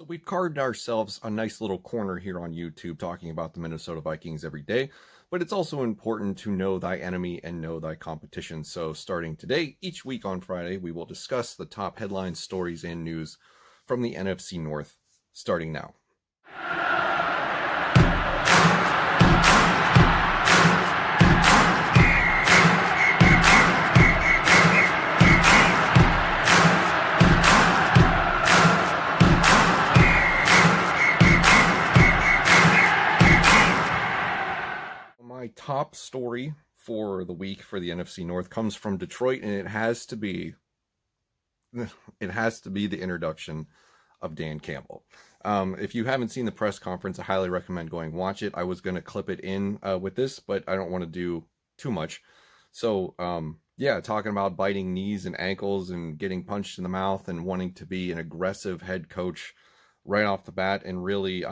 We've carved ourselves a nice little corner here on YouTube talking about the Minnesota Vikings every day, but it's also important to know thy enemy and know thy competition. So starting today, each week on Friday, we will discuss the top headlines, stories, and news from the NFC North, starting now. My top story for the week for the NFC North comes from Detroit, and it has to be the introduction of Dan Campbell. If you haven't seen the press conference, I highly recommend going watch it. I was going to clip it in with this, but I don't want to do too much. So, yeah, talking about biting knees and ankles and getting punched in the mouth and wanting to be an aggressive head coach right off the bat and really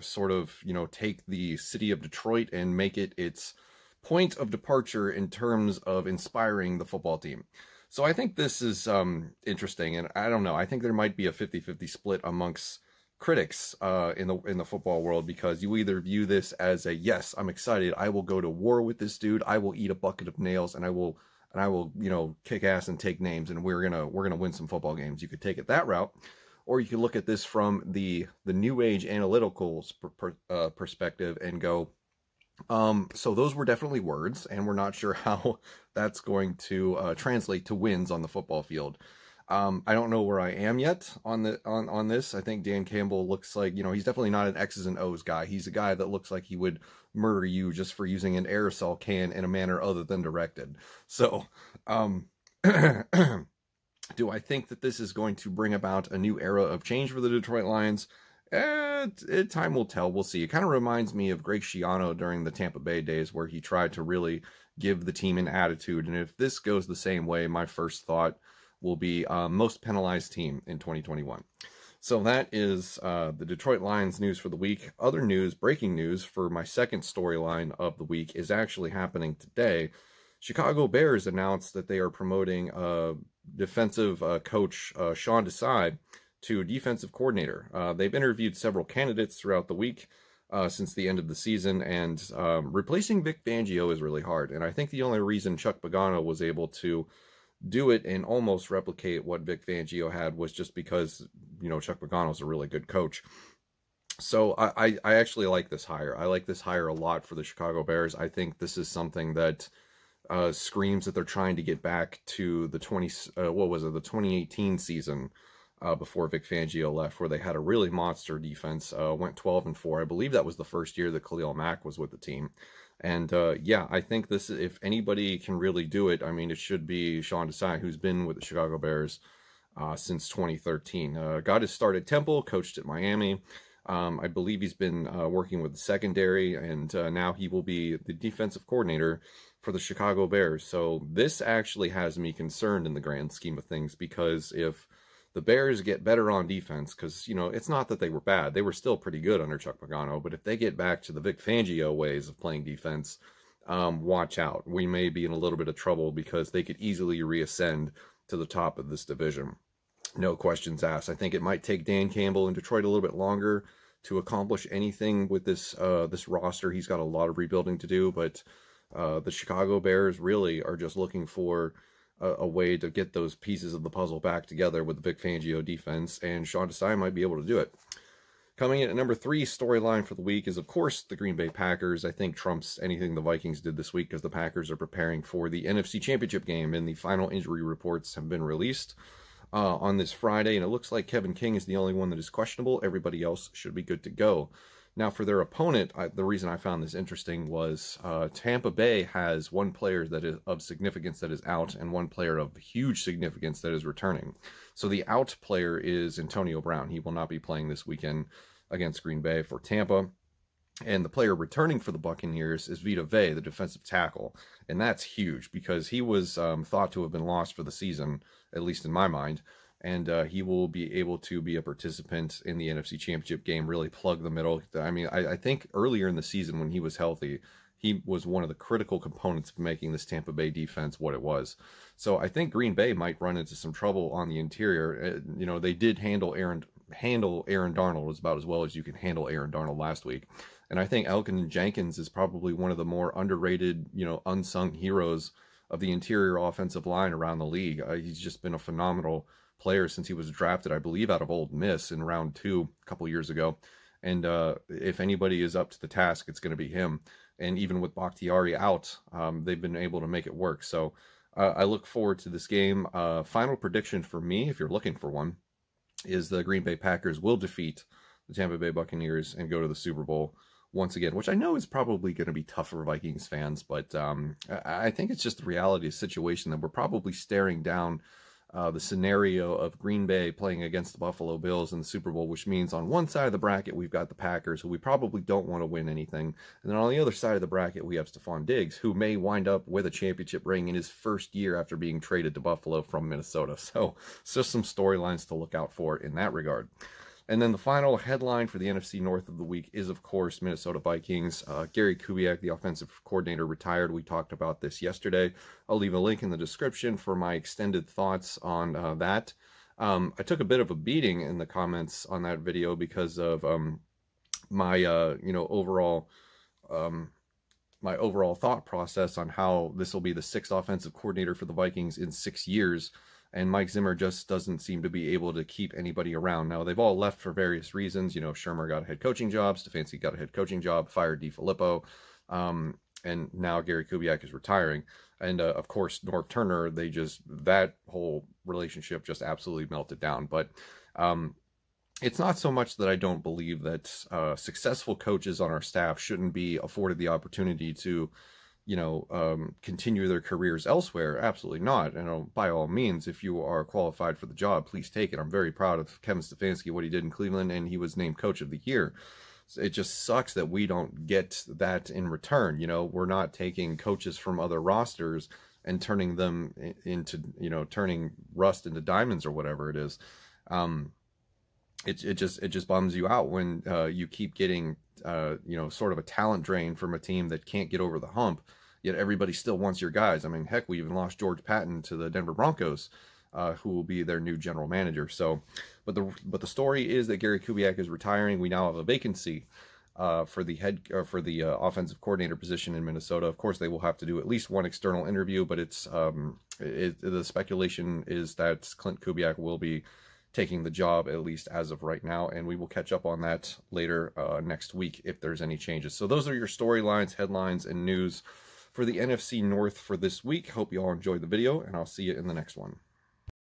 sort of, take the city of Detroit and make it its point of departure in terms of inspiring the football team. So I think this is interesting, and I don't know. I think there might be a 50-50 split amongst critics in the football world, because you either view this as a, yes, I'm excited, I will go to war with this dude, I will eat a bucket of nails, and I will kick ass and take names, and we're gonna win some football games. You could take it that route. Or you can look at this from the new age analytical perspective and go, so those were definitely words, and we're not sure how that's going to translate to wins on the football field. I don't know where I am yet on this. I think Dan Campbell looks like, he's definitely not an X's and O's guy. He's a guy that looks like he would murder you just for using an aerosol can in a manner other than directed. So, do I think that this is going to bring about a new era of change for the Detroit Lions? Time will tell. We'll see. It kind of reminds me of Greg Schiano during the Tampa Bay days, where he tried to really give the team an attitude. And if this goes the same way, my first thought will be most penalized team in 2021. So that is the Detroit Lions news for the week. Other news, breaking news for my second storyline of the week is actually happening today. Chicago Bears announced that they are promoting defensive coach Sean Desai to defensive coordinator. They've interviewed several candidates throughout the week since the end of the season, and replacing Vic Fangio is really hard. And I think the only reason Chuck Pagano was able to do it and almost replicate what Vic Fangio had was just because, Chuck Pagano's a really good coach. So I actually like this hire. I like this hire a lot for the Chicago Bears. I think this is something that screams that they're trying to get back to the 2018 season before Vic Fangio left, where they had a really monster defense, went 12-4. I believe that was the first year that Khalil Mack was with the team. And yeah, I think this, if anybody can really do it, I mean, it should be Sean Desai, who's been with the Chicago Bears since 2013. Got his start at Temple, coached at Miami. I believe he's been working with the secondary, and now he will be the defensive coordinator for the Chicago Bears. So this actually has me concerned in the grand scheme of things, because if the Bears get better on defense, because, it's not that they were bad. They were still pretty good under Chuck Pagano, but if they get back to the Vic Fangio ways of playing defense, watch out. We may be in a little bit of trouble, because they could easily reascend to the top of this division. No questions asked. I think it might take Dan Campbell in Detroit a little bit longer to accomplish anything with this roster. He's got a lot of rebuilding to do, but the Chicago Bears really are just looking for a way to get those pieces of the puzzle back together with the Vic Fangio defense, and Sean Desai might be able to do it. Coming in at number 3 storyline for the week is, of course, the Green Bay Packers. I think trumps anything the Vikings did this week, because the Packers are preparing for the NFC Championship game, and the final injury reports have been released on this Friday, and it looks like Kevin King is the only one that is questionable. Everybody else should be good to go. Now, for their opponent, the reason I found this interesting was Tampa Bay has one player that is of significance that is out, and one player of huge significance that is returning. So the out player is Antonio Brown. He will not be playing this weekend against Green Bay for Tampa. And the player returning for the Buccaneers is Vita Vea, the defensive tackle. And that's huge, because he was thought to have been lost for the season, at least in my mind. And he will be able to be a participant in the NFC Championship game, really plug the middle. I mean, I think earlier in the season when he was healthy, he was one of the critical components of making this Tampa Bay defense what it was. So I think Green Bay might run into some trouble on the interior. You know, they did handle handle Aaron Darnold as about as well as you can handle Aaron Darnold last week. And I think Elgin Jenkins is probably one of the more underrated, unsung heroes of the interior offensive line around the league. He's just been a phenomenal player since he was drafted, I believe, out of Ole Miss in round 2 a couple years ago. And if anybody is up to the task, it's going to be him. And even with Bakhtiari out, they've been able to make it work. So I look forward to this game. Final prediction for me, if you're looking for one, is the Green Bay Packers will defeat the Tampa Bay Buccaneers and go to the Super Bowl once again, which I know is probably going to be tough for Vikings fans, but I think it's just the reality of the situation that we're probably staring down the scenario of Green Bay playing against the Buffalo Bills in the Super Bowl, which means on one side of the bracket, we've got the Packers, who we probably don't want to win anything. And then on the other side of the bracket, we have Stephon Diggs, who may wind up with a championship ring in his first year after being traded to Buffalo from Minnesota. So it's just some storylines to look out for in that regard. And then the final headline for the NFC North of the week is, of course, Minnesota Vikings. Gary Kubiak, the offensive coordinator, retired. We talked about this yesterday. I'll leave a link in the description for my extended thoughts on that. I took a bit of a beating in the comments on that video because of my overall thought process on how this will be the 6th offensive coordinator for the Vikings in 6 years. And Mike Zimmer just doesn't seem to be able to keep anybody around. Now, they've all left for various reasons. Shermer got a head coaching job. Stefanski got a head coaching job, fired DiFilippo. And now Gary Kubiak is retiring. And, of course, Norv Turner, that whole relationship just absolutely melted down. But it's not so much that I don't believe that successful coaches on our staff shouldn't be afforded the opportunity to continue their careers elsewhere. Absolutely not. By all means, if you are qualified for the job, please take it. I'm very proud of Kevin Stefanski, what he did in Cleveland, and he was named Coach of the Year. So it just sucks that we don't get that in return. We're not taking coaches from other rosters and turning them into, turning rust into diamonds or whatever it is. It just bums you out when you keep getting, sort of a talent drain from a team that can't get over the hump, yet everybody still wants your guys. I mean, heck, we even lost George Patton to the Denver Broncos, who will be their new general manager. So, but the story is that Gary Kubiak is retiring. We now have a vacancy for the offensive coordinator position in Minnesota. Of course, they will have to do at least one external interview, but the speculation is that Clint Kubiak will be taking the job, at least as of right now, and we will catch up on that later next week if there's any changes. So those are your storylines, headlines, and news for the NFC North for this week. Hope you all enjoyed the video, and I'll see you in the next one.